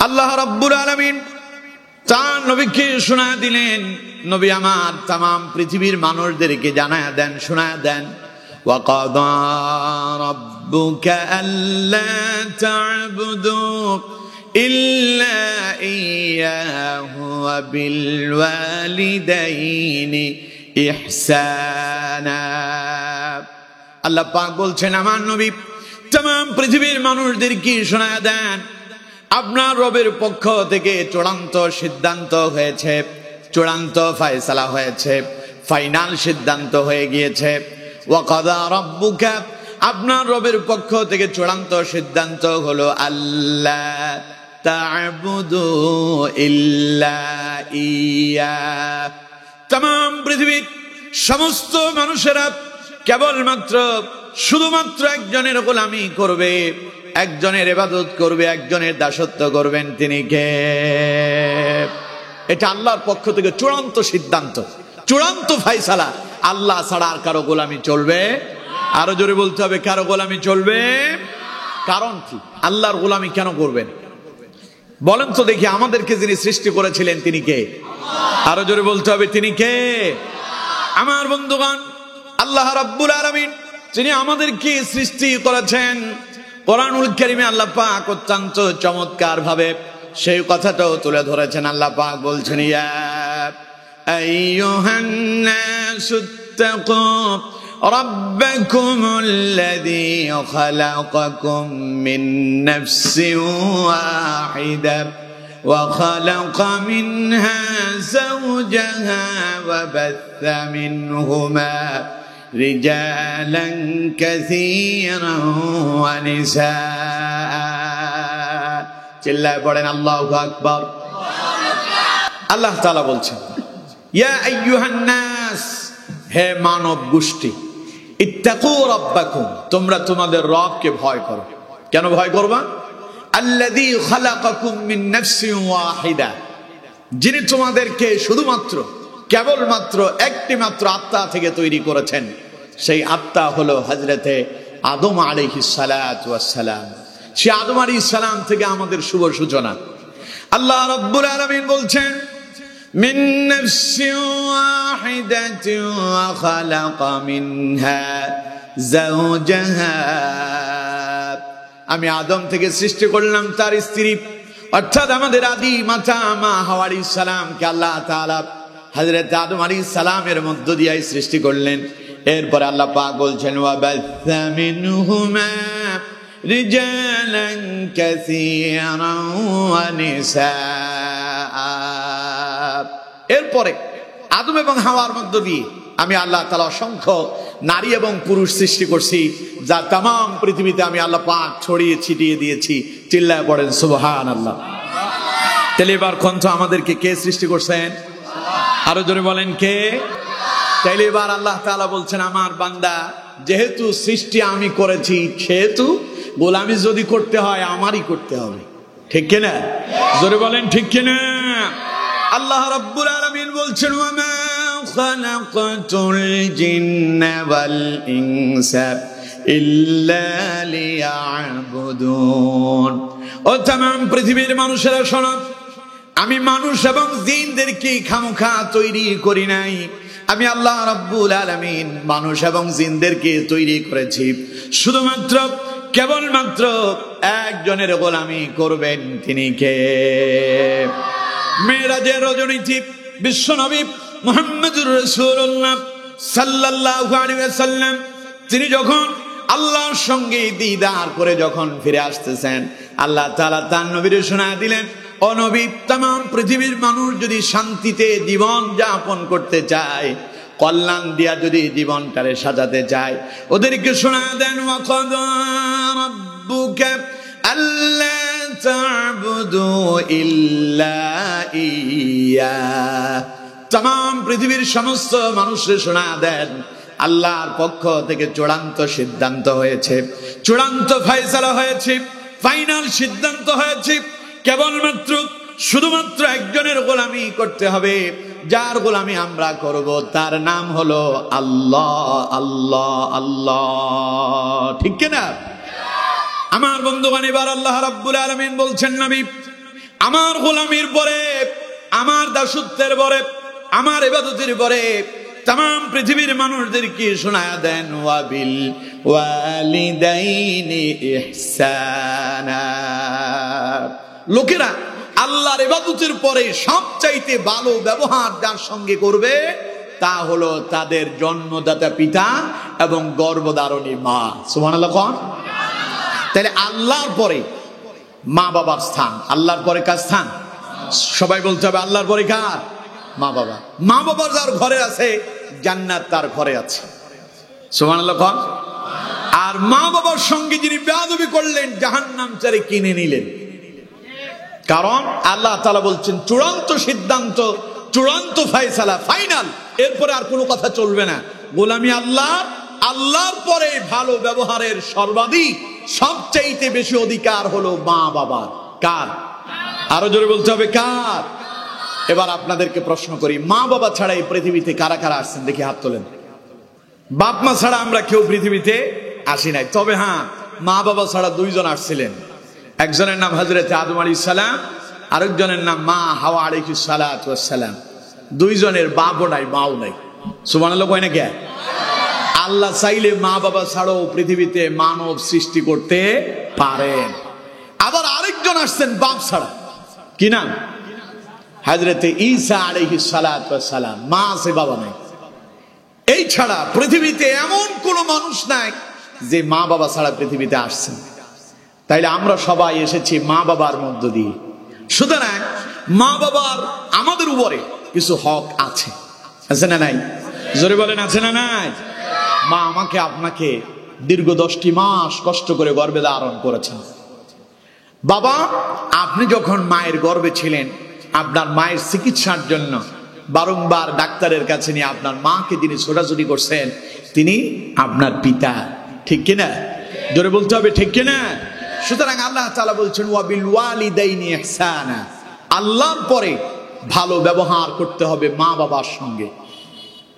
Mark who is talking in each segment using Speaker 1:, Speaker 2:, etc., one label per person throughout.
Speaker 1: আল্লাহ রাব্বুল আলামিন তার নবীকে শোনায় দিলেন, নবী আমার তামাম পৃথিবীর মানুষদেরকে জানায় দেন, শোনায় দেন, وَقَضَى رَبُّكَ أَلَّا تَعْبُدُوا إِلَّا إِيَّاهُ وَبِالْوَالِدَيْنِ إِحْسَانًا। আল্লাহ পাক বলছেন, আমার নবী তামাম পৃথিবীর মানুষদেরকে শোনায় দেন, আপনার রবের পক্ষ থেকে চূড়ান্ত সিদ্ধান্ত হয়েছে, চূড়ান্ত ফয়সালা হয়েছে, ফাইনাল সিদ্ধান্ত হয়ে গিয়েছে। ওয়াকাদা রাব্বুকা, আপনার রবের পক্ষ থেকে চূড়ান্ত সিদ্ধান্ত হলো আল্লাহ তা'বুদু ইল্লা ইয়া। তামাম পৃথিবীর সমস্ত মানুষেরা কেবলমাত্র শুধুমাত্র একজনের গোলামি করবে, একজনের ইবাদত করবে, একজনের দাসত্ব করবেন, তিনি কে? এটা আল্লাহর পক্ষ থেকে চূড়ান্ত সিদ্ধান্ত, চূড়ান্ত ফয়সালা। আল্লাহ ছাড়া আর কারো গোলামি চলবে? আরো জোরে বলতে হবে, কারো গোলামি চলবে? কারণ কি? আল্লাহর গোলামি কেন করবেন বলেন তো দেখি? আমাদেরকে যিনি সৃষ্টি করেছিলেন তিনি কে? আরো জোরে বলতে হবে, তিনি কে? আমার বন্ধুগণ, আল্লাহ রাব্বুল আলামিন যিনি আমাদেরকে সৃষ্টি করেছেন, কোরআনুল কারীমে আল্লাহ পাক অত্যন্ত চমৎকার ভাবে সেই কথাটাও তুলে ধরেছেন। আল্লাহ পাক বলছেন, ইয়া আইয়ুহান নাসুত্তাকু রাব্বাকুমুল্লাযী খালাকাকুম মিন নাফসিন ওয়াহিদা ওয়া খালাকা মিনহা যাওজাহা ওয়া বাথা মিনহুমা রিজালান কাসীরান ওয়া নিসা। চিল্লায় পড়েন আল্লাহু আকবার। আল্লাহ তাআলা বলছেন, ইয়া আইয়ুহান নাস, হে মানব গোষ্ঠী, ইত্তাকু রাব্বাকুম, তোমরা তোমাদের রবকে ভয় করো। কেন ভয় করবা? আল্লাযী খালাকাকুম মিন নাফসিন ওয়াহিদা, যিনি তোমাদেরকে শুধুমাত্র কেবলমাত্র একটি মাত্র আত্মা থেকে তৈরি করেছেন। সেই আত্মা হলো হযরতে আদম আলাইহিস সালাতু ওয়াস সালাম। সে আদম আলাইহিস সালাম থেকে আমাদের শুভ সূচনা। আল্লাহ রাব্বুল আলামিন বলছেন, মিন নাফসিন ওয়াহিদাতিন ওয়া খালাকা মিনহা যাওজাহা, আমি আদম থেকে সৃষ্টি করলাম তার স্ত্রী, অর্থাৎ আমাদের আদি মাতা মা হাওয়া আলাইহিস সালামকে আল্লাহ তাআলা হযরত আদম আলাইহিস সালামের মধ্য দিয়ে সৃষ্টি করলেন। এরপরে আল্লাহ পাক বলছেন, ওয়া বাথা মিনহুমা রিজালান কাসীরান ওয়া নিসা। এরপরে আদম এবং হাওয়ার মধ্য দিয়ে আমি আল্লাহ তাআলা অসংখ্য নারী এবং পুরুষ সৃষ্টি করছি, যা তামাম পৃথিবীতে আমি আল্লাহ পাক ছড়িয়ে ছিটিয়ে দিয়েছি। চিল্লায় পড়েন সুবহানাল্লাহ। তাহলে এবার কোন তো আমাদেরকে কে সৃষ্টি করছেন? আরো জোরে বলেন, কে? তাইলে এবার আল্লাহ তাআলা বলছেন, আমার বান্দা, যেহেতু সৃষ্টি আমি করেছি, সেহেতু গোলামি যদি করতে হয় আমারই করতে হবে। ঠিক কিনা? জোরে বলেন, ঠিক কিনা? আল্লাহ রাব্বুল আলামিন বলছেন, ওয়া মা খালাকাতুল জিন্না ওয়াল ইনসা ইল্লা লিয়াবুদুন। ও তামাম পৃথিবীর মানুষেরা শোনো, আমি মানুষ এবং জিনদেরকে খামখা তৈরি করি নাই। আমি আল্লাহ রাব্বুল আলামিন মানুষ এবং জিনদেরকে তৈরি করেছি শুধুমাত্র কেবলমাত্র একজনের গোলামি করবেন, তিনি কে? মেরাজের রজনীতে বিশ্বনবী মুহাম্মদুর রাসূলুল্লাহ সাল্লাল্লাহু আলাইহি ওয়াসাল্লাম তিনি যখন আল্লাহর সঙ্গে দিদার করে যখন ফিরে আসতেছেন, আল্লাহ তাআলা তার নবীকে শোনায় দিলেন, ও নবী, তামাম পৃথিবীর মানুষ যদি শান্তিতে জীবন যাপন করতে চায়, কল্যাণ দিয়া যদি জীবনটারে সাজাতে চায়, ওদেরকে শোনায় দেন, ওয়া কাদা রাব্বুকা আল্লা তা'বুদু ইল্লা ইয়া। তামাম পৃথিবীর সমস্ত মানুষকে শোনায় দেন, আল্লাহর পক্ষ থেকে চূড়ান্ত সিদ্ধান্ত হয়েছে, চূড়ান্ত ফয়সালা হয়েছে, ফাইনাল সিদ্ধান্ত হয়েছে, কেবলমাত্র শুধুমাত্র একজনের গোলামি করতে হবে। যার গোলামি আমরা করব তার নাম হলো আল্লাহ, আল্লাহ, আল্লাহ। ঠিক কিনা? আমার বন্ধুগণ, এবার আল্লাহ রাব্বুল আলামিন বলছেন, নবী, আমার গোলামির পরে, আমার দাসত্বের পরে, আমার ইবাদতের পরে तमाम পৃথিবীর মানুষদেরকে শোনায়া দেন ওয়াবিল ওয়ালিদাইনি ইহসানা। লোকেরা আল্লাহর ইবাদতের পরে সবচাইতে ভালো ব্যবহার যার সঙ্গে করবে তা হলো তাদের জন্মদাতা পিতা এবং গর্ভধারণী মা। সুবহানাল্লাহ কোন? তাহলে আল্লাহর পরে মা বাবার স্থান, আল্লাহর পরে কার স্থান? সবাই বলতে হবে আল্লাহর পরে কার? মা বাবা। মা বাবার যার ঘরে আছে জান্নাত তার ঘরে আছে। সুবহানাল্লাহ কোন? আর মা বাবার সঙ্গে যিনি বেয়াদবি করলেন জাহান্নাম চারে কিনে নিলেন। কারণ আল্লাহ তাআলা বলছেন চূড়ান্ত সিদ্ধান্ত, চূড়ান্ত ফয়সালা, ফাইনাল, এরপরে আর কোনো কথা চলবে না। গোলামি আল্লাহর, আল্লাহর পরে ভালো ব্যবহারের সর্বাধিক সবচাইতে বেশি অধিকার হলো মা বাবার। কার? আরো জোরে বলতে হবে কার? এবার আপনাদেরকে প্রশ্ন করি, মা বাবা ছাড়া এই পৃথিবীতে কারা কারা আসছেন দেখি হাত তোলেন। বাপ মা ছাড়া আমরা কেউ পৃথিবীতে আসি নাই। তবে হ্যাঁ, মা বাবা ছাড়া দুইজন আসছিলেন। একজনের নাম হযরত আদম আলাইহিস সালাম, আরেকজনের নাম মা হাওয়া আলাইহিস সালাতু ওয়াস সালাম। দুইজনের বাপও নাই মাও নাই। সুবহানাল্লাহ কয় না কে? আল্লাহ চাইলে মা বাবা ছাড়াও পৃথিবীতে মানব সৃষ্টি করতে পারেন। আবার আরেকজন আসছেন বাপ ছাড়া, কি নাম? হযরত ঈসা আলাইহিস সালাতু ওয়াস সালাম। মা আছে বাবা নাই। এই ছাড়া পৃথিবীতে এমন কোন মানুষ নাই যে মা বাবা ছাড়া পৃথিবীতে আসছেন। তাইলে আমরা সবাই এসেছি মা বাবার মধ্য দিয়ে। সুতরাং মা বাবার আমাদের উপরে কিছু হক আছে, আছে না নাই? জোরে বলেন আছে না নাই? মা আমাকে আপনাকে দীর্ঘ 10টি মাস কষ্ট করে গর্ভে ধারণ করেছেন। বাবা, আপনি যখন মায়ের গর্ভে ছিলেন আপনার মায়ের চিকিৎসার জন্য বারংবার ডাক্তারের কাছে নিয়ে আপনার মাকে যিনি ছোটাছুটি করছেন তিনি আপনার পিতা। ঠিক কিনা? জোরে বলতে হবে ঠিক কিনা? সুতরাং আল্লাহ তাআলা বলছেন ওয়াবিল ওয়ালিদাইনি ইহসানা, আল্লাহর পরে ভালো ব্যবহার করতে হবে মা বাবার সঙ্গে।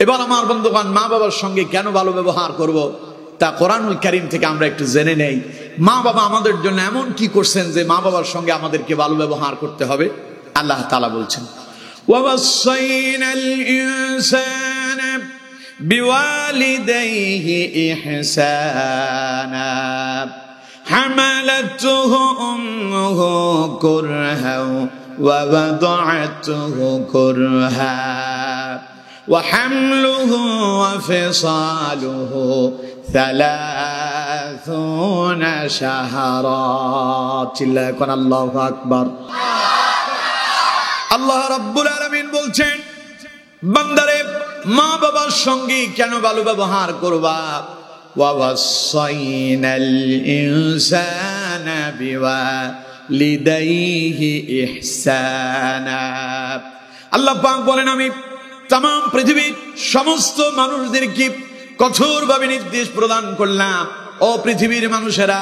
Speaker 1: এবার আমার বন্ধুগণ, মা বাবার সঙ্গে কেন ভালো ব্যবহার করব তা কোরআনুল কারীম থেকে আমরা একটু জেনে নেই। মা বাবা আমাদের জন্য এমন কি করছেন যে মা বাবার সঙ্গে আমাদেরকে ভালো ব্যবহার করতে হবে? আল্লাহ তাআলা বলছেন ওয়াসাইনাল ইনসানা বিওয়ালিদাইহি ইহসানা হামালাতুহু উম্মুহু কুরহা ওয়া ওয়াদা'তুহু কুরহা ওয়া হামলুহু ওয়া ফিসালুহু 30 শাহরা। চিল্লায় কোন আল্লাহু আকবার। আল্লাহ রাব্বুল আলামিন বলছেন বান্দারে মা বাবার সঙ্গে কেন ভালো ব্যবহার করবা? ওয়াসাইনাল ইনসানা বিওয়ালিদাইহি ইহসানা। আল্লাহ পাক বলেন আমি तमाम পৃথিবীর সমস্ত মানুষদেরকে কঠোরভাবে নির্দেশ প্রদান করলাম, ও পৃথিবীর মানুষেরা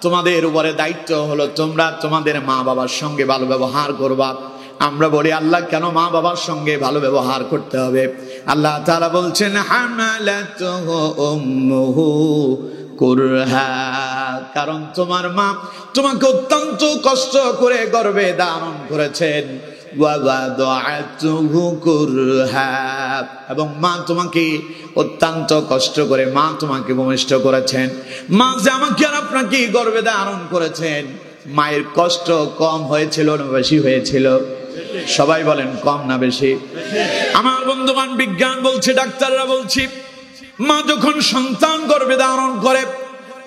Speaker 1: তোমাদের উপরে দায়িত্ব হলো তোমরা তোমাদের মা বাবার সঙ্গে ভালো ব্যবহার করবা। আমরা বলি আল্লাহ কেন মা বাবার সঙ্গে ভালো ব্যবহার করতে হবে? আল্লাহ তাআলা বলছেন হামালাতুহু উম্মুহু কুরহা, কারণ তোমার মা তোমাকে অত্যন্ত কষ্ট করে গর্ভে ধারণ করেছেন। ওয়া ওয়াদা'তুহু কুরহা, এবং মা তোমাকে অত্যন্ত কষ্ট করে মা তোমাকে ভূমিষ্ঠ করেছেন। মা যে আমাকে আর আপনাকে গর্ভে ধারণ করেছেন, মায়ের কষ্ট কম হয়েছিল না বেশি হয়েছিল? সবাই বলেন কম না বেশি? আমার বন্ধুগণ, বিজ্ঞান বলছে, ডাক্তাররা বলছে, মা যখন সন্তান গর্ভে ধারণ করে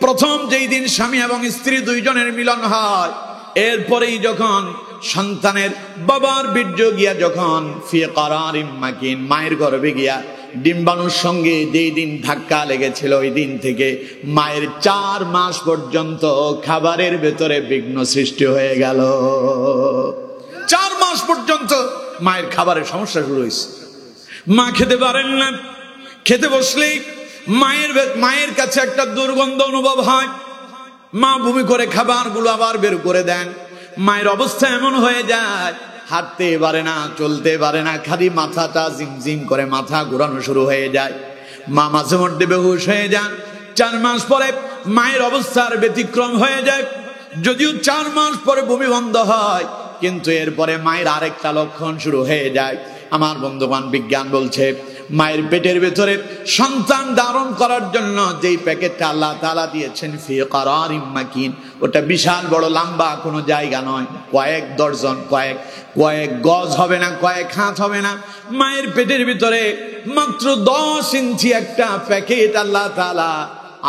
Speaker 1: প্রথম যেই দিন স্বামী এবং স্ত্রী দুইজনের মিলন হয়, এরপরেই যখন সন্তানের বাবার বীর্য গিয়া যখন ফি কারারিম মাকিন মায়ের গর্ভে গিয়া ডিম্বাণুর সঙ্গে যেই দিন ধাক্কা লেগেছিল ওই দিন থেকে মায়ের 4 মাস পর্যন্ত খাবারের ভেতরে বিঘ্ন সৃষ্টি হয়ে গেল। 4 মাস পর্যন্ত মায়ের খাবারের সমস্যা শুরু হয়েছে। মা খেতে পারেন না, খেতে বসলেই মায়ের কাছে একটা দুর্গন্ধ অনুভব হয়। মা বমি করে খাবারগুলো আবার বের করে দেন। মায়ের অবস্থা এমন হয়ে যায় হাঁটতে পারে না, চলতে পারে না, খালি মাথাটা জিমজিম করে মাথা ঘোরানো শুরু হয়ে যায়। মা মাঝে মধ্যে বেহুশ হয়ে যান। 4 মাস পরে মায়ের অবস্থার ব্যতিক্রম হয়ে যায়। যদিও 4 মাস পরে বমি বন্ধ হয়, কিন্তু এরপরে মায়ের আরেকটা লক্ষণ শুরু হয়ে যায়। আমার বন্ধুগণ, বিজ্ঞান বলছে মায়ের পেটের ভেতরে সন্তান ধারণ করার জন্য যেই প্যাকেটটা আল্লাহ তাআলা দিয়েছেন ফি কারারিম মাকিন, ওটা বিশাল বড় লম্বা কোনো জায়গা নয়, কয়েক দর্জন, কয়েক গজ হবে না, কয়েক হাত হবে না। মায়ের পেটের ভিতরে মাত্র 10 ইঞ্চি একটা প্যাকেট আল্লাহ তাআলা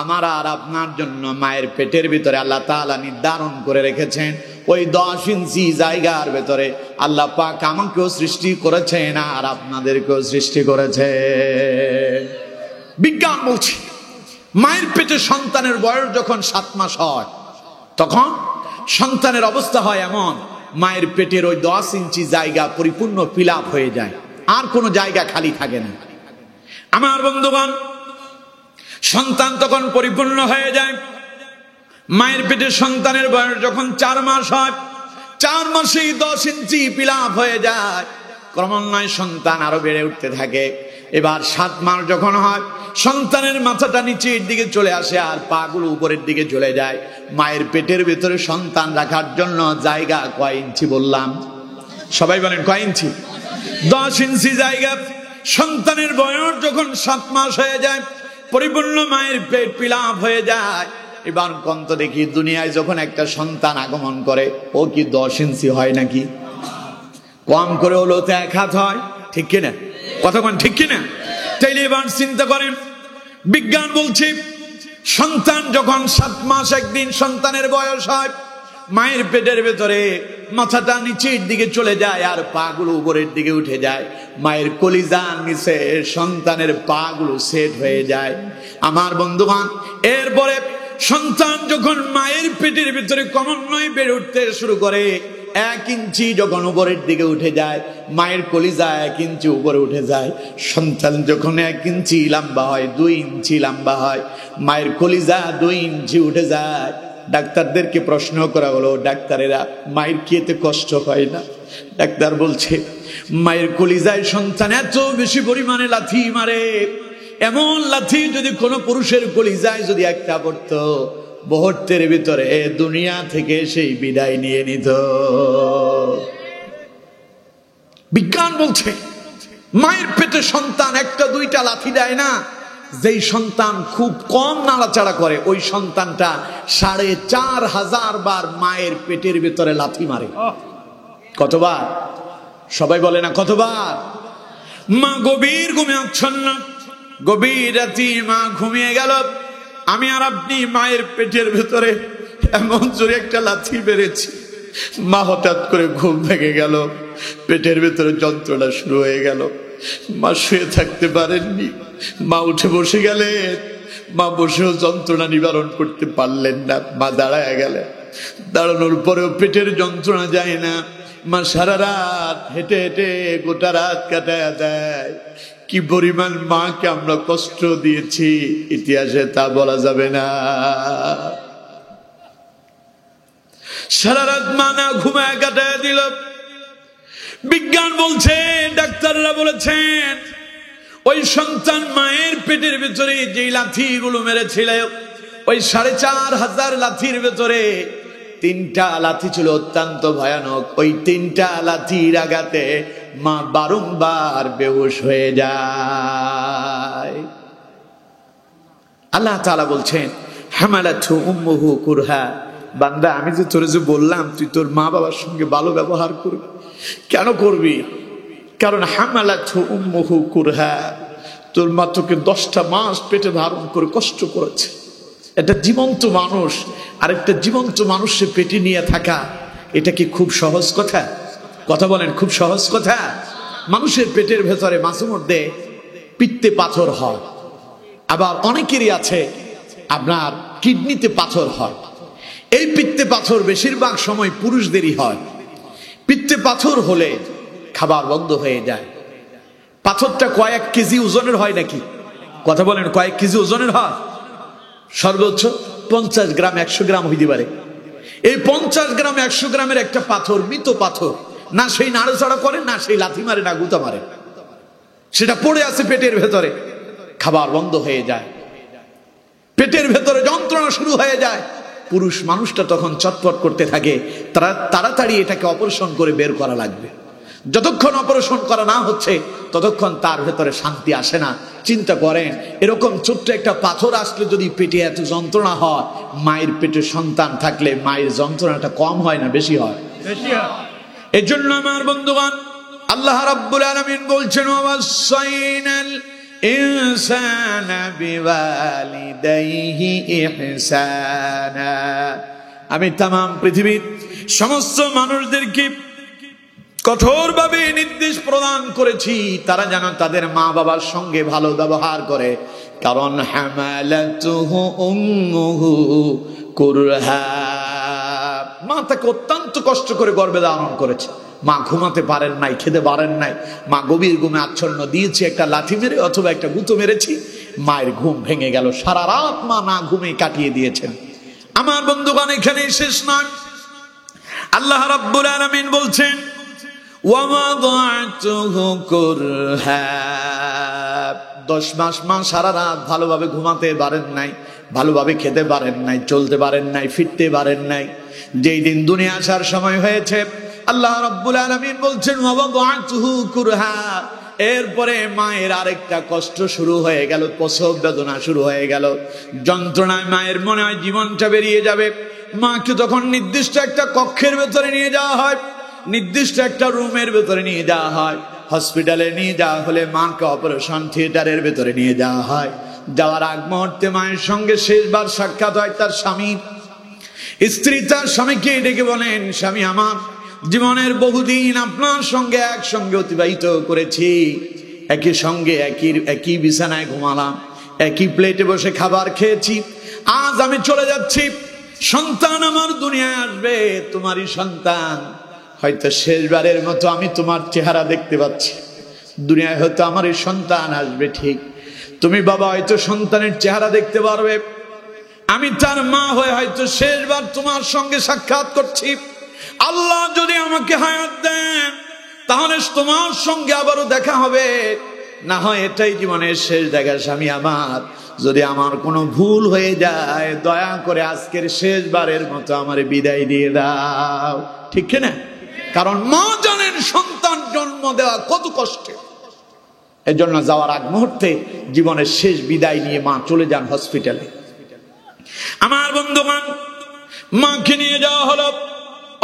Speaker 1: আমার আর আপনার জন্য মায়ের পেটের ভিতরে আল্লাহ তাআলা নির্ধারণ করে রেখেছেন। ওই 10 ইঞ্চি জায়গার ভেতরে আল্লাহ পাক আমাকেও সৃষ্টি করেছেন আর আপনাদেরকেও সৃষ্টি করেছে। বিজ্ঞান বলছে মায়ের পেটে সন্তানের বয়স যখন 7 মাস হয় তখন সন্তানের অবস্থা হয় এমন, মায়ের পেটের ওই 10 ইঞ্চি জায়গা পরিপূর্ণ ফিল আপ হয়ে যায়, আর কোনো জায়গা খালি থাকে না। আমার বন্ধুগণ, সন্তান তখন পরিপূর্ণ হয়ে যায়। মায়ের পেটে সন্তানের বয়স যখন 4 মাস হয়, 4 মাসেই 10 ইঞ্চি ফিল আপ হয়ে যায়। ক্রমান্বয়ে সন্তান আরো বেড়ে উঠতে থাকে। এবার 7 মাস যখন হয়, সন্তানের মাথাটা নিচের দিকে চলে আসে আর পাগুলো উপরের দিকে চলে যায়। মায়ের পেটের ভিতরে সন্তান রাখার জন্য জায়গা কয় ইঞ্চি বললাম? সবাই বলেন কয় ইঞ্চি? 10 ইঞ্চি জায়গা। সন্তানের বয়স যখন 7 মাস হয়ে যায়, পরিপূর্ণ মায়ের পেট ফিল আপ হয়ে যায়। এবার কন্ত দেখি দুনিয়ায় যখন একটা সন্তান আগমন করে, ও কি 10 ইঞ্চি হয় নাকি? কম করে হলো তো 1 হাত হয়, ঠিক কিনা? কতক্ষণ ঠিক কিনা? তাইলে এবার চিন্তা করেন, বিজ্ঞান বলছে সন্তান যখন 7 মাস একদিন সন্তানের বয়স হয়, মায়ের পেটের ভেতরে মাথাটা নিচের দিকে চলে যায় আর পাগুলো উপরের দিকে উঠে যায়। মায়ের কলিজার নিচে সন্তানের পাগুলো সেট হয়ে যায়। আমার বন্ধুগণ, এরপরে সন্তান যখন মায়ের পেটের ভিতরে ক্রমান্বয়ে বেড়ে উঠতে শুরু করে, 1 ইঞ্চি যখন উপরের দিকে উঠে যায়, মায়ের কলিজা 1 ইঞ্চি উপরে উঠে যায়। সন্তান যখন 1 ইঞ্চি লম্বা হয়, 2 ইঞ্চি লম্বা হয়, মায়ের কলিজা 2 ইঞ্চি উঠে যায়। ডাক্তারদেরকে প্রশ্ন করা হলো, ডাক্তারেরা মায়ের কি এতে কষ্ট হয় না? ডাক্তার বলছে মায়ের কলিজায় সন্তান এত বেশি পরিমাণে লাথি মারে, এমন লাথি যদি কোনো পুরুষের কলিজায় যদি একটা পড়তো, মুহূর্তের ভিতরে দুনিয়া থেকে সেই বিদায় নিয়ে নিত। বিজ্ঞান বলছে মায়ের পেটে সন্তান 1-2টা লাথি দেয় না। যেই সন্তান খুব কম নাড়াচাড়া করে, ওই সন্তানটা 4500 বার মায়ের পেটের ভিতরে লাথি মারে। কতবার? সবাই বলে না কতবার? মা গভীর ঘুমে আচ্ছন্ন, গভীর রাতে মা ঘুমিয়ে গেল, আমি আর আপনি মায়ের পেটের ভেতরে এমন জোরে একটা লাথি মেরেছি, মা হঠাৎ করে ঘুম ভেঙে গেল, পেটের ভেতরে যন্ত্রণা শুরু হয়ে গেল। মা শুয়ে থাকতে পারেননি, মা উঠে বসে গেলেন। মা বসেও যন্ত্রণা নিবারণ করতে পারলেন না, মা দাঁড়ায় গেলেন। দাঁড়ানোর পরেও পেটের যন্ত্রণা যায় না। মা সারা রাত হেঁটে হেঁটে গোটা রাত কাটায় দেয়। কি পরিমাণ মাকে আমরা কষ্ট দিয়েছি ইতিহাসে তা বলা যাবে না। সারা রাত মা না ঘুমায় কাটায় দিল। বিজ্ঞান বলছে, ডাক্তাররা বলেছেন, ওই সন্তান মায়ের পেটের ভেতরে যে লাথিগুলো মেরেছিল, ওই 4500 লাথির ভেতরে 3টা লাথি ছিল অত্যন্ত ভয়ানক। ওই 3টা লাথির আঘাতে মা বারংবার বেহুশ হয়ে যায়। আল্লাহ তাআলা বলছেন হামালাতহু উম্মুহু কুরহা, বান্দা আমি যে তোরে যে বললাম তুই তোর মা বাবার সঙ্গে ভালো ব্যবহার করবি, কেন করবি? কারণ হামালাতহু উম্মুহু কুরহা, তোর মা তোকে 10টা মাস পেটে ধারণ করে কষ্ট করেছে। একটা জীবন্ত মানুষ আর একটা জীবন্ত মানুষের পেটে নিয়ে থাকা, এটা কি খুব সহজ কথা? কথা বলেন, খুব সহজ কথা? মানুষের পেটের ভেতরে মাঝে মধ্যে পিত্তে পাথর হয়, আবার অনেকেরই আছে আপনার কিডনিতে পাথর হয়। এই পিত্তে পাথর বেশিরভাগ সময় পুরুষদেরই হয়। পিত্তে পাথর হলে খাবার বন্ধ হয়ে যায়। পাথরটা কয়েক কেজি ওজনের হয় নাকি? কথা বলেন, কয়েক কেজি ওজনের হয়? সর্বোচ্চ 50 গ্রাম 100 গ্রাম হইতে পারে। এই 50 গ্রাম 100 গ্রামের একটা পাথর, মৃত পাথর, না সেই নাড়াচাড়া করে, না সেই লাথি মারে, না গুতা মারে, সেটা পড়ে আছে পেটের ভেতরে। খাবার বন্ধ হয়ে যায়, পেটের ভেতরে যন্ত্রণা শুরু হয়ে যায়। পুরুষ মানুষটা তখন চটপট করতে থাকে, তাড়াতাড়ি এটাকে অপারেশন করে বের করা লাগবে। যতক্ষণ অপারেশন করা না হচ্ছে ততক্ষণ তার ভেতরে শান্তি আসে না। চিন্তা করেন, এরকম ছোট্ট একটা পাথর আসলে যদি পেটে এত যন্ত্রণা হয়, মায়ের পেটে সন্তান থাকলে মায়ের যন্ত্রণাটা কম হয় না বেশি হয়? এই জন্য আমার বন্ধুগণ, আল্লাহ রাব্বুল আলামিন বলছেন, ওয়াসাইনাল ইনসানা বিওয়ালিদাইহি ইহসানা। আমি तमाम পৃথিবীর সমস্ত মানুষদেরকে কঠোরভাবে নির্দেশ প্রদান করেছি তারা যেন তাদের মা বাবার সঙ্গে ভালো ব্যবহার করে। কারণ হামালাতুহু উম্মুহু কুরহা, মা তাকে অত্যন্ত কষ্ট করে গর্ভে ধারণ করেছে। মা ঘুমাতে পারেন নাই, খেতে পারেন নাই, মা গভীর ঘুমে আচ্ছন্ন দিয়েছে, একটা লাঠি মেরে অথবা একটা গুঁতো মেরেছি, মায়ের ঘুম ভেঙে গেল। সারা রাত মা না ঘুমে কাটিয়ে দিয়েছেন। আমার বন্ধুগণ, এখানে শেষ নয়, আল্লাহ রাব্বুল আলামিন বলছেন, ওয়ামাদাতুহু কুরহা, 10 মাস মা সারা রাত ভালোভাবে ঘুমাতে পারেন নাই, ভালোভাবে খেতে পারেন নাই, চলতে পারেন নাই, ফিরতে পারেন নাই। যেই দিন দুনিয়া আসার সময় হয়েছে, আল্লাহ রাব্বুল আলামিন বলছেন, ওয়ামাদাতুহু কুরহা, এরপরে মায়ের আরেকটা কষ্ট শুরু হয়ে গেল, প্রসব বেদনা শুরু হয়ে গেল। যন্ত্রণায় মায়ের মনে হয় জীবনটা বেরিয়ে যাবে। মাকে তখন নির্দিষ্ট একটা কক্ষের ভেতরে নিয়ে যাওয়া হয়, নির্দিষ্ট একটা রুমের ভেতরে নিয়ে যাওয়া হয়। হসপিটালে নিয়ে যাওয়া হলে মাকে অপারেশন থিয়েটারের ভেতরে নিয়ে যাওয়া হয়। যাওয়ার আগ মুহূর্তে মায়ের সঙ্গে শেষবার সাক্ষাৎ হয় তার স্বামীর। স্ত্রী তার স্বামীকে ডেকে বলেন, স্বামী আমার, জীবনের বহুদিন আপনার সঙ্গে একসঙ্গে অতিবাহিত করেছি, একই সঙ্গে একই বিছানায় ঘুমালাম, একই প্লেটে বসে খাবার খেয়েছি। আজ আমি চলে যাচ্ছি, সন্তান আমার দুনিয়ায় আসবে, তোমারই সন্তান। হয়তো শেষবারের মতো আমি তোমার চেহারা দেখতে পাচ্ছি, দুনিয়ায় হয়তো আমার এই সন্তান আসবে, ঠিক তুমি বাবা হয়তো সন্তানের চেহারা দেখতে পারবে, আমি তার মা হয়ে হয়তো শেষবার তোমার সঙ্গে সাক্ষাৎ করছি। আল্লাহ যদি আমাকে হায়াত দেন তাহলে তোমার সঙ্গে আবারও দেখা হবে, না হয় এটাই জীবনের শেষ দেখা। স্বামী আমার, যদি আমার কোনো ভুল হয়ে যায় দয়া করে আজকের শেষবারের মতো আমার বিদায় দিয়ে দাও। ঠিক না? কারণ মা জানেন সন্তান জন্ম দেওয়া কত কষ্টের। এই জন্য যাওয়ার আগ মুহূর্তে জীবনের শেষ বিদায় নিয়ে মা চলে যান হসপিটালে। আমার বন্ধুগণ, মাকে নিয়ে যাওয়া হলো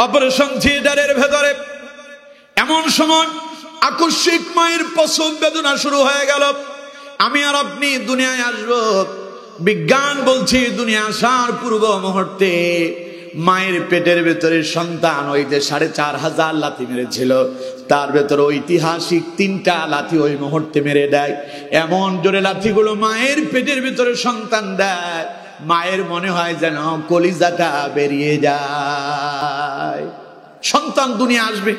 Speaker 1: অপারেশন থিয়েটারের ভেতরে। এমন সময় আকস্মিক মায়ের প্রসব বেদনা শুরু হয়ে গেল। আমি আর আপনি দুনিয়ায় আসবো, বিজ্ঞান বলছি দুনিয়া আসার পূর্ব মুহূর্তে মায়ের পেটের ভেতরে সন্তান হইতে 4500 লাথি মেরেছিল। তার ভেতরে ঐতিহাসিক 3টা লাথি ওই মুহূর্তে মেরে দেয়। এমন জোরে লাথিগুলো মায়ের পেটের ভেতরে সন্তান দেয়, মায়ের মনে হয় যেন কলিজাটা বেরিয়ে যায়। সন্তান দুনিয়া আসবে,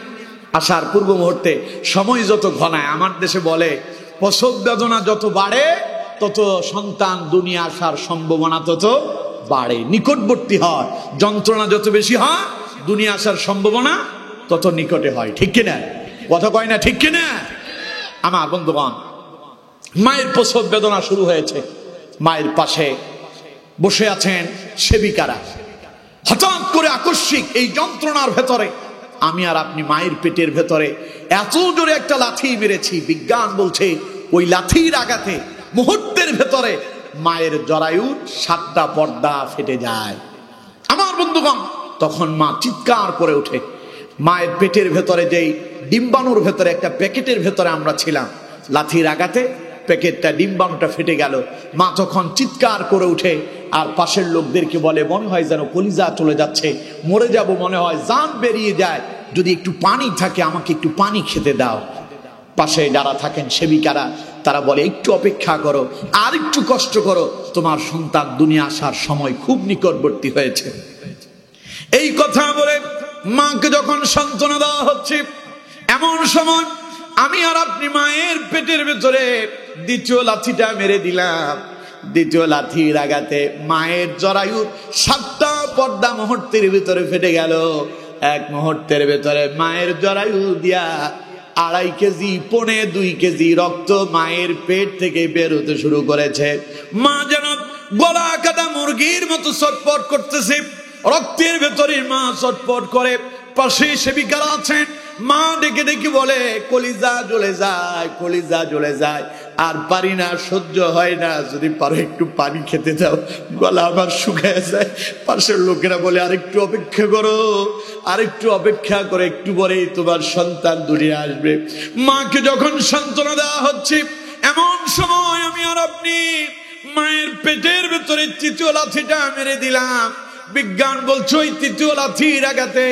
Speaker 1: আসার পূর্ব মুহূর্তে সময় যত ঘনায়, আমার দেশে বলে প্রসব বেদনা যত বাড়ে তত সন্তান দুনিয়া আসার সম্ভাবনা তত বাড়ে, নিকটবর্তী হয়। যন্ত্রণা যত বেশি হয় দুনিয়া আসার সম্ভাবনা তত নিকটে হয়। ঠিক কিনা? কথা কয় না ঠিক কিনা? আমার বন্ধুগণ, মায়ের প্রসব বেদনা শুরু হয়েছে। মায়ের পাশে বসে আছেন সেবিকারা। হঠাৎ করে আকস্মিক এই যন্ত্রণার ভেতরে আমি আর আপনি মায়ের পেটের ভেতরে এত জোরে একটা লাথি মেরেছি, বিজ্ঞান বলছে ওই লাথির আঘাতে মুহূর্তের ভেতরে মায়ের জরায়ুর 7টা পর্দা ফেটে যায়। আমার বন্ধুগণ, তখন মা চিৎকার করে ওঠে। মায়ের পেটের ভেতরে যেই ডিম্বাণুর ভেতরে একটা প্যাকেটের ভেতরে আমরা ছিলাম, লাথির আঘাতে প্যাকেটটা ডিম্বাণুটা ফেটে গেল। মা তখন চিৎকার করে উঠে আর পাশের লোকদেরকে বলে, মনে হয় যেন কলিজা চলে যাচ্ছে, মরে যাব মনে হয়, জান বেরিয়ে যায়, যদি একটু পানি থাকে আমাকে একটু পানি খেতে দাও। পাশে যারা থাকেন সেবিকারা তারা বলে, একটু অপেক্ষা করো, আর একটু কষ্ট করো, তোমার সন্তান দুনিয়া আসার সময় খুব নিকটবর্তী হয়েছে। এই কথা বলে মাকে যখন সান্ত্বনা দেওয়া হচ্ছে, এমন সময় আমি আর আপনি মায়ের পেটের ভেতরে দ্বিতীয় লাথিটা মেরে দিলাম। দ্বিতীয় লাথির আঘাতে মায়ের জরায়ুর 7টা পর্দা মুহূর্তের ভিতরে ফেটে গেল। এক মুহূর্তের ভেতরে মায়ের জরায়ু দিয়া 2.5 কেজি, 1.25 কেজি রক্ত মায়ের পেট থেকে বের হতে শুরু করেছে। মা যেন গলা কাটা মুরগির মতো ছটফট করতেছে। রক্তের ভেতরে মা চটপট করে। পাশে সেবিকারা আছেন, মা ডেকে ডেকে বলে কলিজা জ্বলে যায়, কলিজা জ্বলে যায়, আর পারি না, সহ্য হয় না, যদি পারো একটু পানি খেতে দাও, গলা আমার শুকায় যায়। পাশের লোকেরা বলে আরেকটু অপেক্ষা করো, আরেকটু অপেক্ষা করে, একটু পরেই তোমার সন্তান দুনিয়া আসবে। মাকে যখন সান্ত্বনা দেওয়া হচ্ছে, এমন সময় আমি আর আপনি মায়ের পেটের ভেতরে তৃতীয় লাথিটা মেরে দিলাম। বিজ্ঞান বলছে ওই তৃতীয় লাথির আঘাতে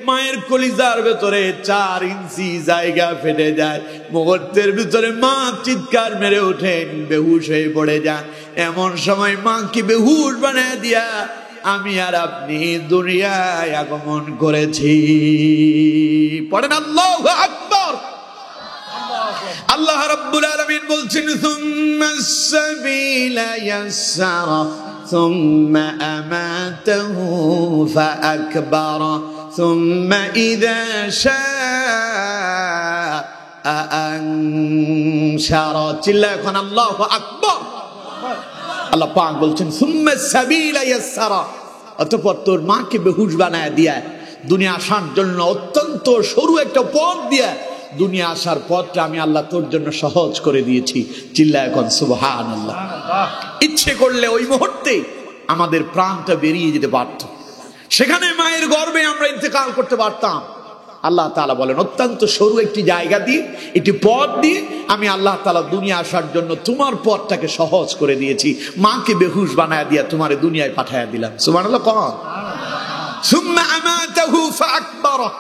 Speaker 1: মায়ের কলিজার ভেতরে 4 ইঞ্চি জায়গা ফেটে যায়। মুহূর্তের ভিতরে মা চিৎকার মেরে ওঠেন, বেহুশ হয়ে পড়ে যান। এমন সময় মাকে বেহুশ বানায় দিয়া আমি আর আপনি দুনিয়ায় আগমন করেছি। পড়েন আল্লাহু আকবার। আল্লাহ রাব্বুল আলামিন বলছেন সুম্মাস সাবিলা ইয়াসসারা সুম্মা আমাতাহু ফাআকবারা সুম্মা ইযা শাআ আনশারা। চিল্লা এখন আল্লাহু আকবার। আল্লাহ পাক বলছেন সুম্মাস সাবিলা ইয়াসসারা, অতঃপর তোর মাকে বেহুশ বানায় দিয়া দুনিয়া আসার জন্য অত্যন্ত সরু একটা পথ দিয়া দুনিয়া আসার পথটা আমি আল্লাহ তোর জন্য সহজ করে দিয়েছি। চিল্লা এখন সুবহানাল্লাহ। ইচ্ছে করলে ওই মুহূর্তে আমাদের প্রাণটা বেরিয়ে যেতে পারত, সেখানে মায়ের গর্ভে আমরা ইন্তেকাল করতে পারতাম। আল্লাহ তাআলা বলেন অত্যন্ত সরু একটি জায়গা দিয়ে, একটি পথ দিয়ে আমি আল্লাহ তাআলা দুনিয়া আসার জন্য তোমার পথটাকে সহজ করে দিয়েছি। মাকে বেহুশ বানায় দিয়া তোমারে দুনিয়ায় পাঠায়া দিলাম। সুবহানাল্লাহ। কোন সুম্মা আমাতাহু ফাআকবারা,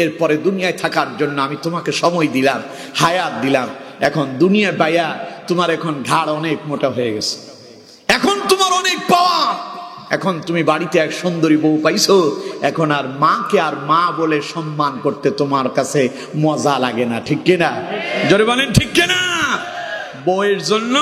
Speaker 1: এরপরে দুনিয়ায় থাকার জন্য আমি তোমাকে সময় দিলাম, হায়াত দিলাম। এখন দুনিয়া পাইয়া তোমার এখন ঘাড় অনেক মোটা হয়ে গেছে, এখন তোমার অনেক পাওয়ার, এখন তুমি বাড়িতে এক সুন্দরী বউ পাইছো, এখন আর মাকে আর মা বলে সম্মান করতে তোমার কাছে মজা লাগে না। ঠিক কিনা? জোরে বলেন ঠিক কিনা? বউয়ের জন্য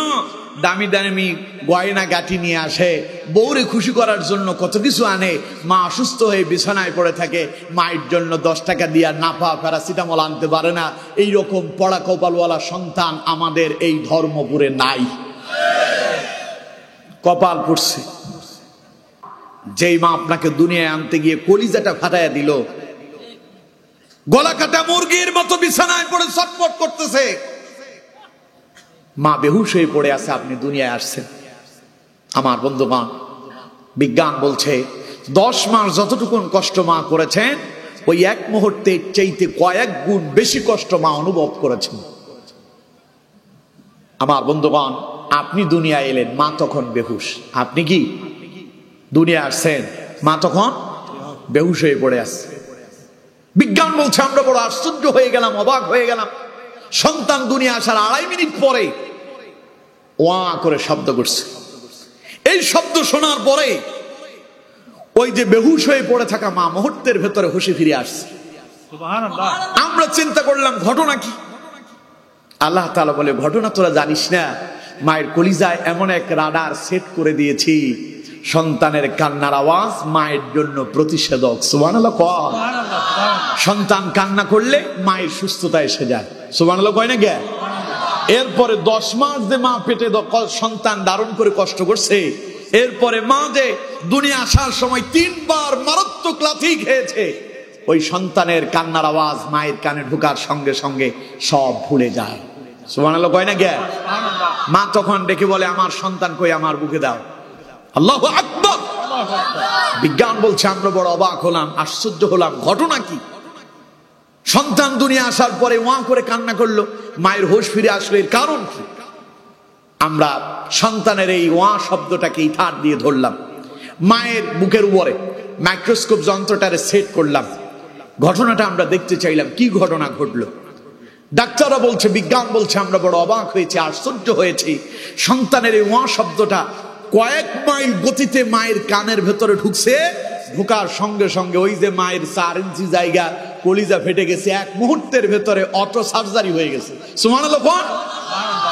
Speaker 1: দামি দামি গয়না গাটি নিয়ে আসে, বউরে খুশি করার জন্য কত কিছু আনে। মা অসুস্থ হয়ে বিছানায় পড়ে থাকে, মায়ের জন্য 10 টাকা দিয়া নাফা প্যারাসিটামল আনতে পারে না। এইরকম পড়া কপালওয়ালা সন্তান আমাদের এই ধর্মপুরে নাই। কপাল পড়ছে। যেই মা আপনাকে দুনিয়ায় আনতে গিয়ে কলিজাটা ফাটাইয়া দিল, গলা কাটা মুরগির মতো বিছানায় পড়ে ছটফট করতেছে, মা বেহুশ হয়ে পড়ে আছে, আপনি দুনিয়ায় আসছেন। আমার বন্ধুগণ, বিজ্ঞান বলছে 10 মাস যতটুকু কষ্ট মা করেছেন, ওই এক মুহূর্তে চাইতে কয়েক গুণ বেশি কষ্ট মা অনুভব করেছেন। আমার বন্ধুগণ, আপনি দুনিয়ায় এলেন, মা তখন বেহুশ। আপনি কি দুনিয়া আসছেন, মা তখন বেহুশ হয়ে পড়ে আছে। বিজ্ঞান বলছে আমরা বড় আশ্চর্য হয়ে গেলাম, অবাক হয়ে গেলাম। সন্তান দুনিয়া আসার 2.5 মিনিট পরে ওয়া করে শব্দ করছে। এই শব্দ শোনার পরে ওই যে বেহুশ হয়ে পড়ে থাকা মা মুহূর্তের ভেতরে হুঁশে ফিরে আসছে। সুবহানাল্লাহ। আমরা চিন্তা করলাম ঘটনা কি? আল্লাহ তাআলা বলে ঘটনা তোরা জানিস না, মায়ের কলিজায় এমন এক রাডার সেট করে দিয়েছি, সন্তানের কান্নার আওয়াজ মায়ের জন্য প্রতিষেধক। সুবহানাল্লাহ। সন্তান কান্না করলে মায়ের সুস্থতা এসে যায়। সুবহানাল্লাহ কয় না গে? এরপরে 10 মাস যে মা পেটে সন্তান ধারণ করে কষ্ট করছে, এরপরে মা যে দুনিয়া আসার সময় 3 বার মারাত্মক লাথি খেয়েছে, ওই সন্তানের কান্নার আওয়াজ মায়ের কানে ঢোকার সঙ্গে সঙ্গে সব ভুলে যায়। সুবহানাল্লাহ কয় না গে? মা তখন ডেকে বলে আমার সন্তান কই, আমার বুকে দাও। আল্লাহু আকবার। বিজ্ঞান বলছে আমরা বড় অবাক হলাম, আশ্চর্য হলাম। ঘটনা কি? সন্তান দুনিয়া আসার পরে ওয়া করে কান্না করলো, মায়ের হোশ ফিরে আসলো, এর কারণ কি? আমরা সন্তানের এই ওয়া শব্দটাকে ইথার দিয়ে ধরলাম, মায়ের বুকের উপরে মাইক্রোস্কোপ যন্ত্রটারে সেট করলাম, ঘটনাটা আমরা দেখতে চাইলাম কি ঘটনা ঘটলো। ডাক্তাররা বলছে, বিজ্ঞান বলছে আমরা বড় অবাক হয়েছি, আশ্চর্য হয়েছি। সন্তানের এই ওয়া শব্দটা কয়েক মাইল গতিতে মায়ের কানের ভেতরে ঢুকছে, ঢোকার সঙ্গে সঙ্গে ওই যে মায়ের 4 ইঞ্চি জায়গা কলিজা ফেটে গেছে, এক মুহূর্তের ভেতরে অটো সার্জারি হয়ে গেছে। সুবহানাল্লাহ। কোন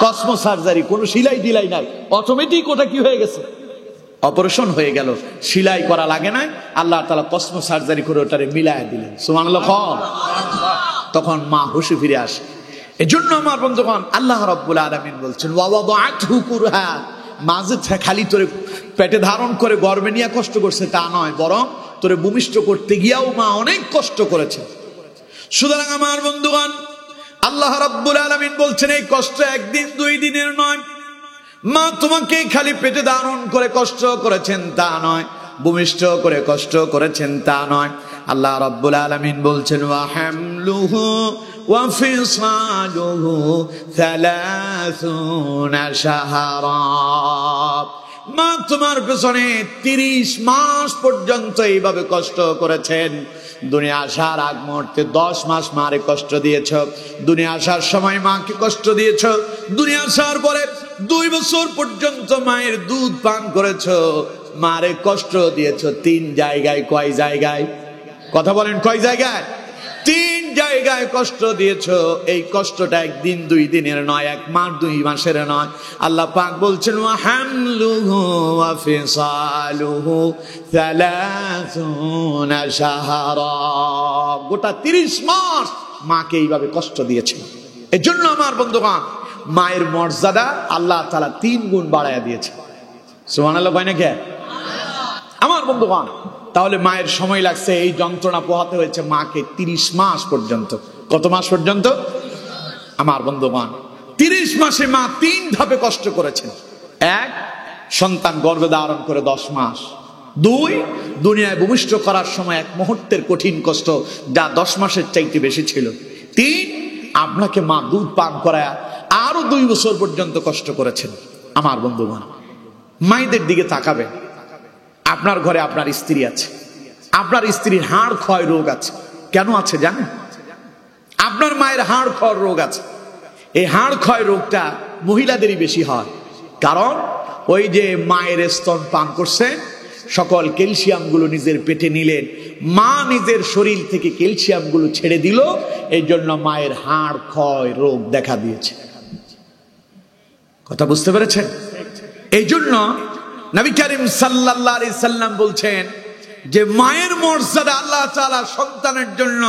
Speaker 1: কসমো সার্জারি, কোনো সিলাই টিলাই নাই, অটোমেটিক ওটা কি হয়ে গেছে, অপারেশন হয়ে গেল, সিলাই করা লাগে না। আল্লাহ তাআলা কসমো সার্জারি করে ওটারে মিলায় দিলেন। সুবহানাল্লাহ। তখন মা হুঁশে ফিরে আসে। এজন্য আমার বন্ধুগণ, আল্লাহ রাব্বুল আলামিন বলছেন ওয়া ওয়াদাআতহু কুরহা, মাঝে খালি তোরে পেটে ধারণ করে গর্ভে নিয়ে কষ্ট করছে তা নয়, বরং তোরে ভূমিষ্ঠ করতে গিয়াও মা অনেক কষ্ট করেছে। সুতরাং আমার বন্ধুগণ, আল্লাহ রাব্বুল আলামিন বলছেন এই কষ্ট একদিন দুই দিনের নয়। মা তোমাকে খালি পেটে ধারণ করে কষ্ট করেছেন তা নয়, ভূমিষ্ঠ করে কষ্ট করেছেন তা নয়। আল্লাহ রাব্বুল আলামিন বলছেন ওয়া হামলুহু ওয়া ফিসালুহু 30 শাহরা। মা তোমার পেছনে 30 মাস পর্যন্ত এইভাবে কষ্ট করেছেন। দুনিয়া আসার আগ মুহূর্তে 10 মাস মারে কষ্ট দিয়েছ, দুনিয়া আসার সময় মাকে কষ্ট দিয়েছ, দুনিয়া আসার পরে 2 বছর পর্যন্ত মায়ের দুধ পান করেছ, মারে কষ্ট দিয়েছ 3 জায়গায়। কয় জায়গায়? কথা বলেন, কয় জায়গায়? 3 জায়গায় কষ্ট দিয়েছ। এই কষ্টটা একদিন দুই দিনের নয়, 1 মাস 2 মাসের নয়। আল্লাহ পাক বলছেন ওয়া হামলুহু ওয়া ফিসালুহু 30 শাহরা। গোটা 30 মাস মাকে এইভাবে কষ্ট দিয়েছেন। এজন্য আমার বন্ধুগণ, মায়ের মর্যাদা আল্লাহ তাআলা 3 গুণ বাড়ায়া দিয়েছে। সুবহানাল্লাহ কয় না কে? আমার বন্ধুগণ, তাহলে মায়ের সময় লাগছে, এই যন্ত্রণা পোহাতে হয়েছে মাকে 30 মাস পর্যন্ত। কত মাস পর্যন্ত? আমার বন্ধুগণ, 30 মাসে মা 3 ধাপে কষ্ট করেছেন। 1, সন্তান গর্ভে ধারণ করে 10 মাস। 2, দুনিয়ায় ভূমিষ্ঠ করার সময় 1 মুহূর্তের কঠিন কষ্ট, যা 10 মাসের চাইতে বেশি ছিল। 3, আপনাকে মা দুধ পান করায় আরো 2 বছর পর্যন্ত কষ্ট করেছেন। আমার বন্ধুগণ, মায়েদের দিকে তাকাবেন। আপনার ঘরে আপনার স্ত্রী আছে, আপনার স্ত্রীর হাড় ক্ষয় রোগ আছে। কেন আছে জানেন? আপনার মায়ের হাড় ক্ষয় রোগ আছে। এই হাড় ক্ষয় রোগটা মহিলাদেরই বেশি হয়, কারণ ওই যে মায়ের স্তন পান করছেন, সকল ক্যালসিয়াম গুলো নিজের পেটে নিলেন, মা নিজের শরীর থেকে ক্যালসিয়াম গুলো ছেড়ে দিল, এই জন্য মায়ের হাড় ক্ষয় রোগ দেখা দিয়েছে। কথা বুঝতে পেরেছেন? এই জন্য নবী করিম সাল্লাল্লাহু আলাইহি সাল্লাম বলছেন যে মায়ের মর্যাদা আল্লাহ তাআলা সন্তানের জন্য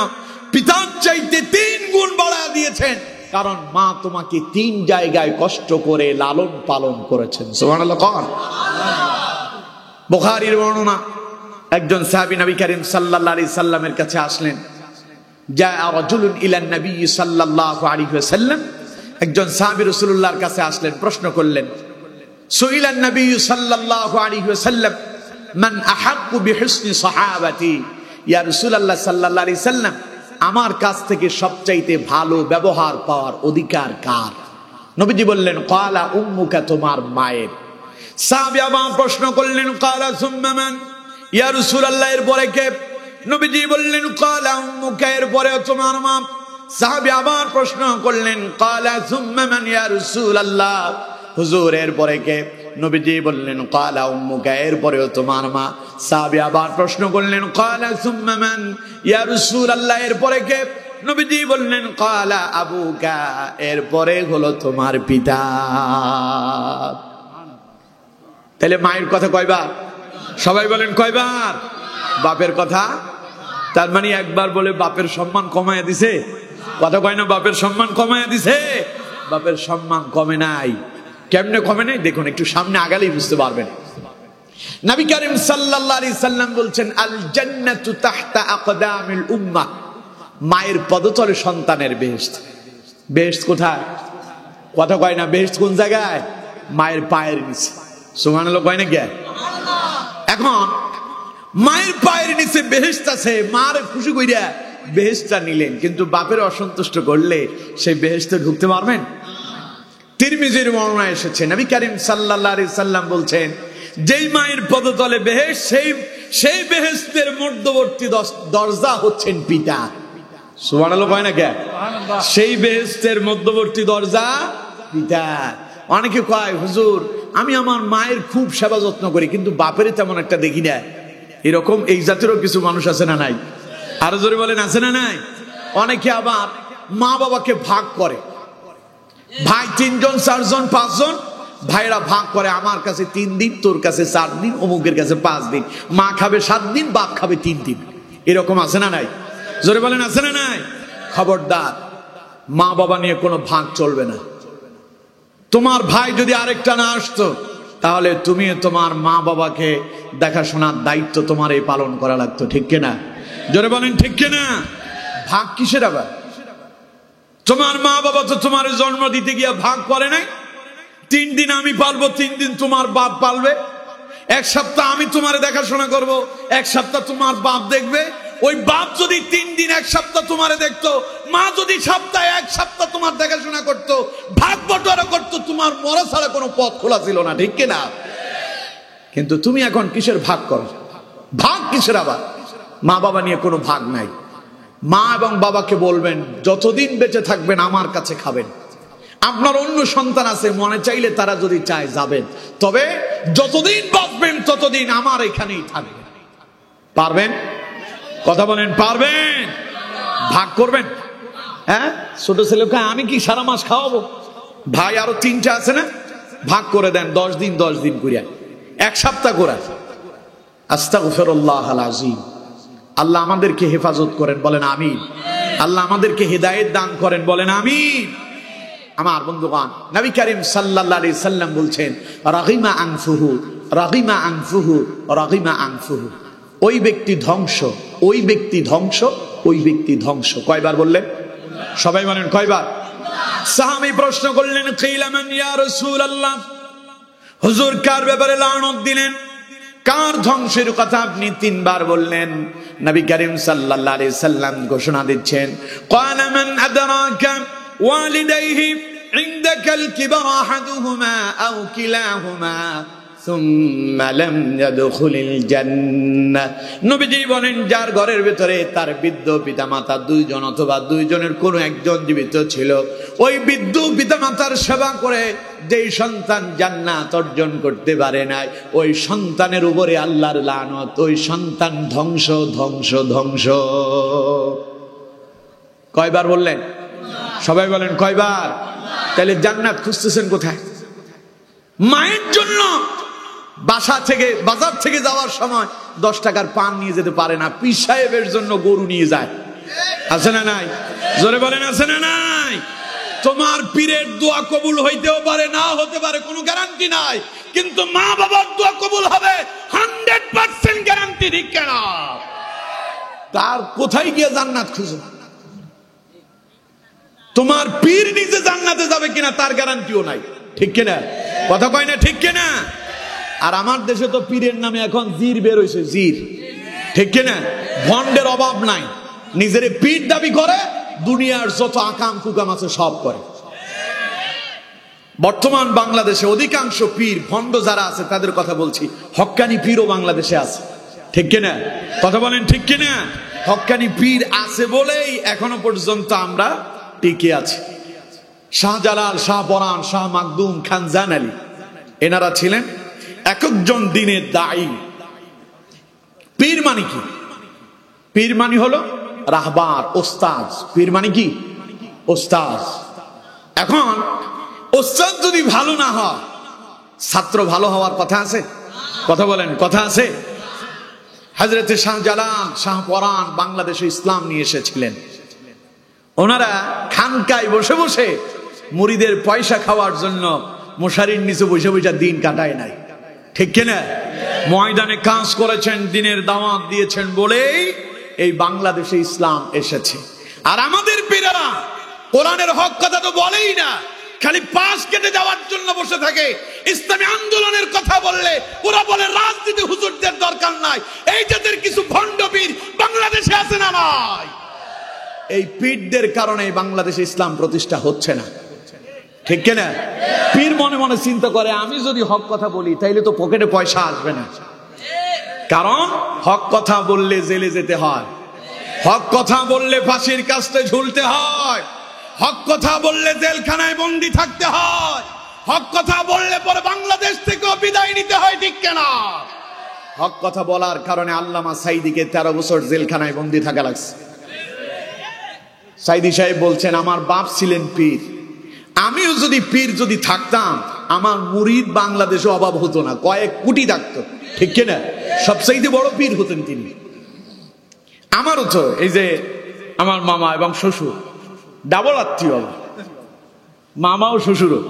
Speaker 1: পিতার চাইতে 3 গুণ বাড়ায় দিয়েছেন, কারণ মা তোমাকে 3 জায়গায় কষ্ট করে লালন পালন করেছেন। সুবহানাল্লাহ। বুখারীর বর্ণনা, একজন সাহাবী নবী করিম সাল্লাল্লাহু আলাইহি সাল্লামের কাছে আসলেন। জাআ রাজুলুন ইলান নবী সাল্লাল্লাহু আলাইহি ওয়াসাল্লাম, একজন সাহাবী রাসূলুল্লাহর কাছে আসলেন, প্রশ্ন করলেন। সুইলান নবী সাল্লাল্লাহু আলাইহি ওয়াসাল্লাম মান আহাক্কু বিহুসনি সাহাবাতি, ইয়া রাসূলুল্লাহ সাল্লাল্লাহু আলাইহি সাল্লাম, আমার কাছ থেকে সবচাইতে ভালো ব্যবহার পাওয়ার অধিকার কার? নবীজি বললেন ক্বালা উম্মুকা, তোমার মায়ের। সাহাবী আবার প্রশ্ন করলেন ক্বালা সুম্মা মান, ইয়া রাসূলুল্লাহ এরপরে কে? নবীজি বললেন ক্বালা উম্মুকা, এরপরে তোমার মা। সাহাবী আবার প্রশ্ন করলেন ক্বালা সুম্মা মান ইয়া রাসূলুল্লাহ, হুজুর এরপরে কে? নবীজি বললেন ক্বালা উম্মুকা, এরপরেও তোমার মা। সাহাবী আবার প্রশ্ন করলেন ক্বালা সুম্মা মান ইয়া রাসূলুল্লাহ, এরপরে কে? নবীজি বললেন ক্বালা আবুকা, এরপরে হলো তোমার পিতা। তাহলে মায়ের কথা কয়বার? সবাই বলেন কয়বার? বাপের কথা, তার মানে একবার বলে বাপের সম্মান কমায় দিছে। কথা কয় না? বাপের সম্মান কমায় দিছে। বাপের সম্মান কমে নাই। কেমনে কমে নাই দেখুন, একটু সামনে আগালেই বুঝতে পারবেন। নবী করিম সাল্লাল্লাহু আলাইহি সাল্লাম বলছেন আল জান্নাতু তাহতা আকদামিল উম্মাহ, মায়ের পদতলে সন্তানের বেহেশত। বেহেশত কোথায়? কথা কয় না? বেহেশত কোন জায়গায়? মায়ের পায়ের নিচে। সুবহানাল্লাহ কয় না কে? এখন মায়ের পায়ের নিচে বেহেশত আছে, মার খুশি কইরা বেহেশতটা নিলেন, কিন্তু বাপের অসন্তুষ্ট করলে সেই বেহেশতে ঢুকতে পারবেন? তিরমিজির বর্ণনা এসেছে, নবী করিম সাল্লাল্লাহু আলাইহি সাল্লাম বলছেন যেই মায়ের পদতলে বেহেশত, সেই বেহেশতের মধ্যবর্তী দরজা হচ্ছেন পিতা। সুবহানাল্লাহ কয় না কে? সেই বেহেশতের মধ্যবর্তী দরজা পিতা। অনেকে কয় হুজুর আমি আমার মায়ের খুব সেবা যত্ন করি, কিন্তু বাপের তেমন একটা দেখি না। এরকম এই জাতিরও কিছু মানুষ আছে না নাই? আরো জোরে বলেন আছে না নাই? অনেকে আবার মা বাবাকে ভাগ করে, ভাই 3 জন 4 জন 5 জন, ভাইরা ভাগ করে, আমার কাছে 3 দিন, তোর কাছে 4 দিন, অমুকের কাছে 5 দিন। মা খাবে 7 দিন, বাপ খাবে 3 দিন। এরকম আছে না নাই? জোরে বলেন আছে না নাই? খবরদার, মা বাবা নিয়ে কোনো ভাগ চলবে না। তোমার ভাই যদি আরেকটা না আসতো, তাহলে তুমি তোমার মা বাবাকে দেখাশোনার দায়িত্ব তোমার এই পালন করা লাগতো, ঠিক কিনা? জোরে বলেন ঠিক কিনা? ভাগ কিসের আবার? তোমার মা বাবা তো তোমার জন্ম দিতে গিয়ে ভাগ করে নাই। 3 দিন আমি পালবো, 3 দিন তোমার বাপ পালবে। 1 সপ্তাহ আমি তোমার দেখাশোনা করব, 1 সপ্তাহ তোমার বাপ দেখবে। ওই বাপ যদি 3 দিন 1 সপ্তাহ তোমারে দেখতো, মা যদি সপ্তাহে 1 সপ্তাহ তোমার দেখাশোনা করতো, ভাগ বটোয়ারা করতো, তোমার মরা ছাড়া কোনো পথ খোলা ছিল না, ঠিক কিনা? কিন্তু তুমি এখন কিসের ভাগ করো? ভাগ কিসের আবার? মা বাবা নিয়ে কোনো ভাগ নাই। মা এবং বাবাকে বলবেন যতদিন বেঁচে থাকবেন আমার কাছে খাবেন। আপনার অন্য সন্তান আছে, মনে চাইলে তারা যদি চায় যাবেন, তবে যতদিন বাঁচবেন ততদিন আমার এখানেই থাকবেন। পারবেন? কথা বলেন, পারবেন? ভাগ করবেন? হ্যাঁ, ছোট ছেলেকে আমি কি সারা মাস খাওয়াবো? ভাই আরো 3টা আছে না, ভাগ করে দেন 10 দিন 10 দিন করিয়া, 1 সপ্তাহ করে। আস্তাগফিরুল্লাহ আল আযীম। আল্লাহ আমাদেরকে হেফাজত করেন, বলেন আমিন। আল্লাহ আমাদেরকে হেদায়েত দান করেন, বলেন আমিন। আমার বন্ধুগণ, নবী করিম সাল্লাল্লাহু আলাইহি সাল্লাম বলছেন, রাগিমা আনফুহু, রাগিমা আনফুহু, রাগিমা আনফুহু। ওই ব্যক্তি ধ্বংস, ওই ব্যক্তি ধ্বংস, ওই ব্যক্তি ধ্বংস। কয়বার বললেন? সবাই বলেন কয়বার? সাহাবী প্রশ্ন করলেন, কিলা মান ইয়া রাসূলুল্লাহ, হুজুর কার ব্যাপারে লানত দিলেন? কার ধ্বংসের কথা আপনি 3 বার বললেন? নবী করিম সাল্লাল্লাহু আলাইহি সাল্লাম ঘোষণা দিচ্ছেন, ক্বালা মান আদরাকা ওয়ালিদাইহি ইনদাকাল কিবরা আহাদুহুমা আও কিলাহুমা সুম্মা লাম ইয়াদখুলিল জান্নাহ। নবীজি বলেন, যার ঘরের ভিতরে তার বৃদ্ধ পিতামাতা 2 জন অথবা 2 জনের কোনো একজন জীবিত ছিল, ওই বৃদ্ধ পিতামাতার সেবা করে যেই সন্তান জান্নাত অর্জন করতে পারে নাই, ওই সন্তানের উপরে আল্লাহর লানত, ওই সন্তান ধ্বংস ধ্বংস ধ্বংস। কয়বার বললেন? সবাই বলেন কয়বার? তাহলে জান্নাত খুঁজতেছেন কোথায়? মায়ের জন্য বাসা থেকে বাজার থেকে যাওয়ার সময় 10 টাকার পান নিয়ে যেতে পারে না, পীর সাহেবের জন্য গরু নিয়ে যায়। আছে না নাই? জোরে বলেন আছে না নাই? তোমার পীরের দোয়া কবুল হইতেও পারে, না হতে পারে, কোনো গ্যারান্টি নাই, কিন্তু মা বাবার দোয়া কবুল হবে 100% গ্যারান্টি, ঠিক কেন? তার কোথায় গিয়ে জান্নাত খুঁজো? তোমার পীর নিজে জান্নাতে যাবে কিনা তার গ্যারান্টিও নাই, ঠিক কিনা? কথা কয় না, ঠিক কিনা? আর আমার দেশে তো পীরের নামে এখন জির বের হইছে, জির, ঠিক কিনা? ভন্ডের অভাব নাই, নিজের পীর দাবি করে, দুনিয়ার যত আকাম কুকাম আছে সব করে। বর্তমান বাংলাদেশে অধিকাংশ পীর ভন্ড যারা আছে তাদের কথা বলছি, হক্কানি পীরও বাংলাদেশে আছে, ঠিক কিনা? কথা বলেন ঠিক কিনা? হক্কানি পীর আছে বলেই এখনো পর্যন্ত আমরা টিকে আছি। শাহজালাল, শাহ পরান, শাহ মাকদুম, খান জান আলী, এনারা ছিলেন এক একজন দিনের দায়ী। পীর মানে কি? পীর মানে হলো রাহবার, ওস্তাদ। পীর মানে কি? ওস্তাদ। এখন ওস্তাদ যদি ভালো না হয়, ছাত্র ভালো হওয়ার কথা আছে? কথা বলেন, কথা আছে? হযরতে শাহজালাল, শাহ পরান বাংলাদেশে ইসলাম নিয়ে এসেছিলেন। ওনারা খানকায় বসে বসে মুরিদের পয়সা খাওয়ার জন্য মশারির নিচে বসে বসে দিন কাটায় নাই, ঠিক কিনা? ময়দানে কাজ করেছেন, দিনের দাওয়াত দিয়েছেন বলেই এই বাংলাদেশে ইসলাম এসেছে। আর আমাদের পীরেরা কোরআনের হক কথা তো বলেই না, খালি পাশ কেটে যাওয়ার জন্য বসে থাকে। ইসলামী আন্দোলনের কথা বললে ওরা বলে রাজনীতি হুজুরদের দরকার নাই। এই জাতের কিছু ভণ্ড পীর বাংলাদেশে আছে না নাই? এই পীরদের কারণে বাংলাদেশে ইসলাম প্রতিষ্ঠা হচ্ছে না, ঠিক কিনা? পীর মনে মনে চিন্তা করে, আমি যদি হক কথা বলি তাইলে তো পকেটে পয়সা আসবে না, কারণ হক কথা বললে জেলে যেতে হয়, হক কথা বললে ফাঁসির কাস্তে ঝুলতে হয়, হক কথা বললে জেলখানায় বন্দী থাকতে হয়, হক কথা বললে পরে বাংলাদেশ থেকেও বিদায় নিতে হয়, ঠিক কিনা? হক কথা বলার কারণে আল্লামা সাইদিকে 13 বছর জেলখানায় বন্দী থাকা লাগছে। সাইদি সাহেব বলছেন, আমার বাপ ছিলেন পীর, আমিও যদি পীর যদি থাকতাম, আমার মুরিদ বাংলাদেশে অভাব হতো না, কয়েক কোটি থাকতো, ঠিক কিনা? সবচাইতে বড় পীর হতেন তিনি। আমারও তো এই যে আমার মামা এবং শ্বশুর ডাবল আত্মীয়, মামা ও শ্বশুরও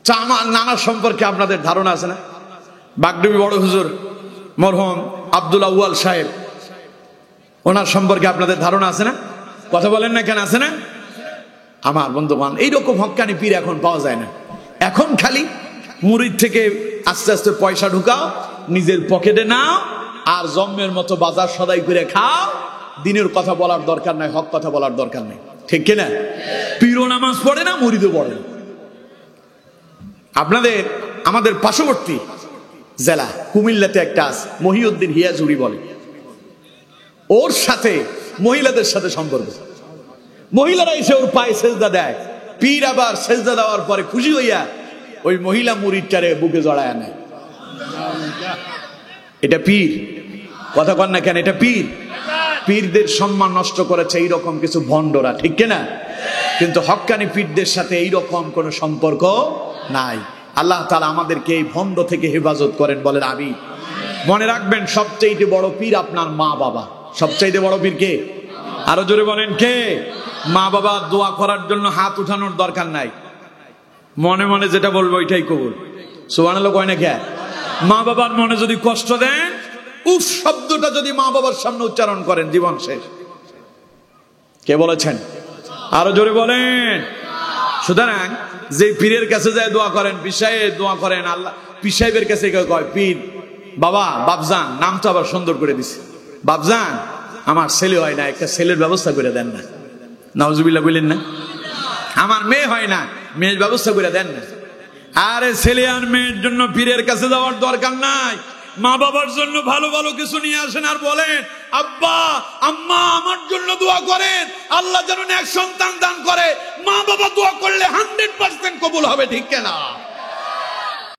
Speaker 1: আমার নানা সম্পর্কে আপনাদের ধারণা আছে না? বাগডুবি বড় হুজুর মরহুম আব্দুল আউয়াল সাহেব, ওনার সম্পর্কে আপনাদের ধারণা আছে না? কথা বলেন না কেন, আছে না? আমার বন্ধুগণ, এইরকম হক্কানি পীর এখন পাওয়া যায় না। এখন খালি মুরিদ থেকে আস্তে আস্তে পয়সা ঢুকাও, নিজের পকেটে নাও, আর জম্মের মতো বাজার সদাই করে খাও। দিনের কথা বলার দরকার নাই, হক কথা বলার দরকার নেই, ঠিক কিনা? পীরও নামাজ পড়ে না, মুরিদও পড়ে না। আমাদের পার্শ্ববর্তী জেলা কুমিল্লাতে একটা আছে, মহিউদ্দিন হিয়াজুরি বলে, ওর সাথে মহিলাদের সাথে সম্পর্ক। মহিলারা এসে ওর পায়ে সেজদা দেয়, পীর আবার সেজদা দেওয়ার পরে খুশি হইয়া ওই মহিলা মুরিদটারে বুকে জড়ায় নেয়। এটা পীর? কথা কন না কেন, এটা পীর? পীরদের সম্মান নষ্ট করেছে এইরকম কিছু ভণ্ডরা, ঠিক কিনা? কিন্তু হক্কানি পীরদের সাথে এইরকম কোন সম্পর্ক নাই। আল্লাহ তাআলা আমাদেরকে এই ভণ্ড থেকে হেফাজত করেন, বলেন আমিন। মনে রাখবেন, সবচেয়ে বড় পীর আপনার মা বাবা। সবচেয়ে বড় পীর কে? আরো জোরে বলেন কে? মা বাবা। দোয়া করার জন্য হাত উঠানোর দরকার নাই, মনে মনে যেটা বলবো ওইটাই কবুল। সুবহানাল্লাহ কয় না কে? মা বাবার মনে যদি কষ্ট দেন, উফ শব্দটা যদি মা বাবার সামনে উচ্চারণ করেন, জীবন শেষ। কে বলেছেন? আরো জোরে বলেন। সুতরাং যে পীরের কাছে যায় দোয়া করেন, পীর সাহেব দোয়া করেন, আল্লাহ পীর সাহেবের কাছে কয় পীর বাবা, বাপজান, নাম তো আবার সুন্দর করে দিছে, বাপজান আমার ছেলে হয় না, একটা ছেলের ব্যবস্থা করে দেন না। নাউজুবিল্লাহ বললেন না? আমার মেয়ে হয় না, মেয়ের ব্যবস্থা করে দেন না। আরে ছেলে আর মেয়ের জন্য পীরের কাছে যাওয়ার দরকার নাই, মা বাবার জন্য ভালো ভালো কিছু নিয়ে আসেন আর বলেন, আব্বা আম্মা আমার জন্য দোয়া করেন, আল্লাহ যেন এক সন্তান দান করে। মা বাবা দোয়া করলে 100% কবুল হবে, ঠিক কিনা?